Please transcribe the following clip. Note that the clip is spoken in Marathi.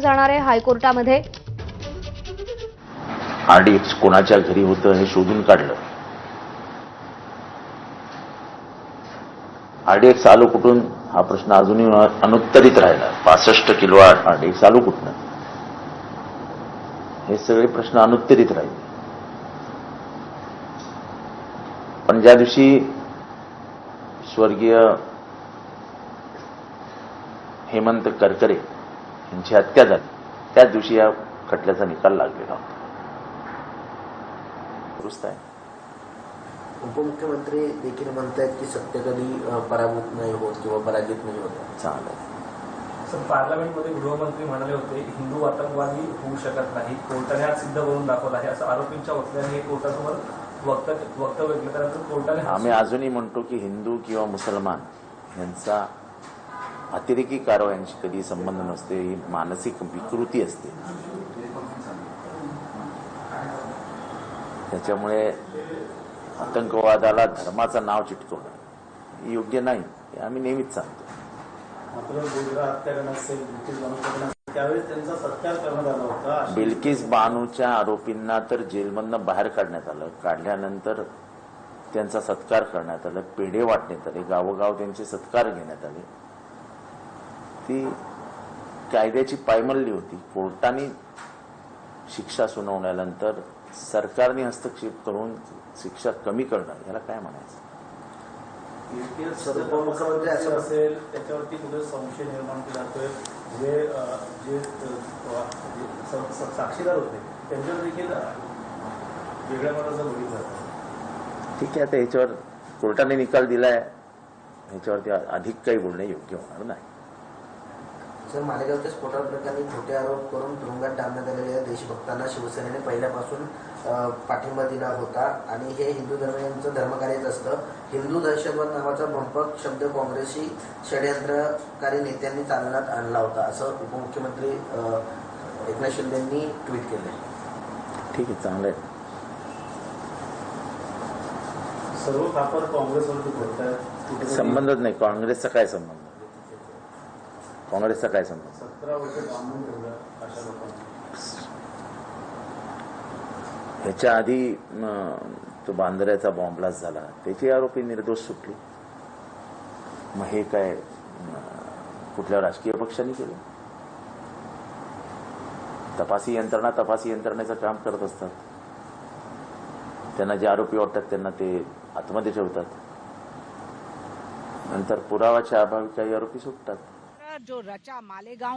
जाणार आहे हायकोर्टामध्ये। आरडीएक्स कोणाच्या घरी होतं हे शोधून काढलं। आरडीएक्स आलो कुठून हा प्रश्न अजूनही अनुत्तरित राहिला। 65 किलो आरडीएक्स आलो कुठून हे सगळे प्रश्न अनुत्तरित राहिले। पण ज्या दिवशी स्वर्गीय हेमंत करकरे यांची हत्या झाली त्याच दिवशी या खटल्याचा निकाल लागलेला होता। दुरुस्त आहे। उपमुख्यमंत्री देखील म्हणतात की सत्य कधी पराभूत नाही होत किंवा पराजित नाही होत। चांगलं सर, पार्लमेंटमध्ये गृहमंत्री म्हणाले होते हिंदू आतंकवादी होऊ शकत नाही, कोर्टाने आज सिद्ध करून दाखवलं आहे असं आरोपींच्या वकिलांनी कोर्टासमोर वक्तव्य केलं। त्यानंतर कोर्टाने आम्ही अजूनही म्हणतो की हिंदू किंवा मुसलमान यांचा अतिरेकी कारवायांशी कधी संबंध नसते, ही मानसिक विकृती असते। त्याच्यामुळे आतंकवादाला धर्माचं नाव चिटकवणं योग्य नाही हे आम्ही नेहमीच सांगतो। त्यावेळेस त्यांचा सत्कार करण्यात आला होता। बिल्किस बानूच्या आरोपींना तर जेलमधनं बाहेर काढण्यात आलं। काढल्यानंतर त्यांचा सत्कार करण्यात आला, पेढे वाटण्यात आले, गावोगाव त्यांचे सत्कार घेण्यात आले। ती कायद्याची पायमल्ली होती। कोर्टाने शिक्षा सुनावल्यानंतर सरकारने हस्तक्षेप करून शिक्षा कमी करणं याला काय म्हणायचं? उपमुख्यमंत्री असं असेल त्याच्यावरती कुठे संशय निर्माण केला जातोय। जे साक्षीदार होते त्यांच्यावर देखील वेगळ्या प्रकारचा बघितला जातो। ठीक आहे, आता ह्याच्यावर कोर्टाने निकाल दिलाय, ह्याच्यावरती अधिक काही बोलणे योग्य होणार नाही। सर, मालेगावच्या स्फोटाप्रकरणी खोटे आरोप करून तुरुंगात डांबण्यात आलेल्या देशभक्तांना शिवसेनेने पहिल्यापासून पाठिंबा दिला होता आणि हे हिंदू धर्मियांचं धर्मकार्यच असतं। हिंदू दहशतवाद नावाचा भंपक शब्द काँग्रेसशी षड्यंत्रकारी नेत्यांनी चालण्यात आणला होता असं उपमुख्यमंत्री एकनाथ शिंदेंनी ट्विट केले। ठीक आहे, चांगलं आहे। सर्व खापर काँग्रेसवरती पडतात, संबंधच नाही। काँग्रेसचा काय संबंध? काँग्रेसचा काय संबंध? 17 वर्ष बांधून ठेवलं अशा लोकांना। ह्याच्या आधी तो बांद्र्याचा बॉम्ब ब्लास्ट झाला, त्याचे आरोपी निर्दोष सुटले। मग हे काय कुठल्या राजकीय पक्षाने केलं? तपासी यंत्रणेचं काम करत असतात। त्यांना जे आरोपी वाटतात त्यांना ते आतमध्ये ठेवतात, नंतर पुरावाच्या अभावी काही आरोपी सुटतात। जो रचा मालेगांव